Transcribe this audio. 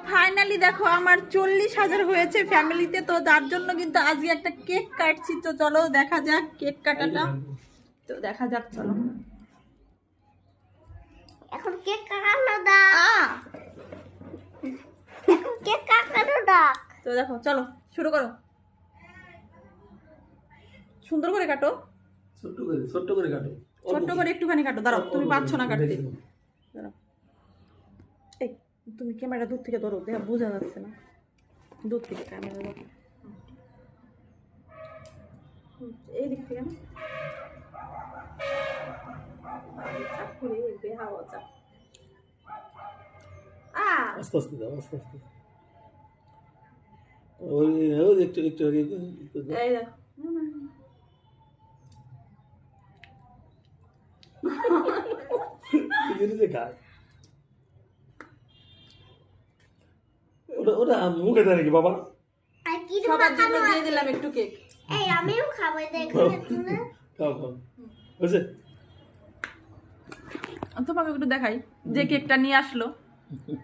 Finally দেখো আমার 40,000 হয়েছে ফ্যামিলিতে, তো তার জন্য কিন্তু আজকে একটা কেক কাটছি। তো চলো দেখা যাক কেক কাটাটা, তো দেখা যাক চলো। এখন কেক কাটানো দাও, এখন কেক কাটানো দাও। তো দেখো চলো শুরু করো, সুন্দর করে কাটো, ছোট্ট করে কাটো, ছোট্ট করে একটুখানি কাটো। দাঁড়াও, তুমি পাচ্ছ না কাটতে, দাঁড়াও। এই তুমি ক্যামেরা দূর থেকে ধরো, দেখা বোঝা যাচ্ছে না, দূর থেকে ক্যামেরা ধরো, এই দিক থেকে না, চাকুরে বেহাওয়া চাক। আস্তে আস্তে দাও, আস্তে আস্তে। ওই একটু একটু এই দেখো, খায় ওটা ওটা মুখে দেয় নাকি বাবা? আর কি সবার জন্য দিয়ে দিলাম একটু কেক। এই আমিও খাবো, দেখো খাও খাও, বুঝছে? তোমাকে একটু দেখাই যে কেকটা নিয়ে আসলো।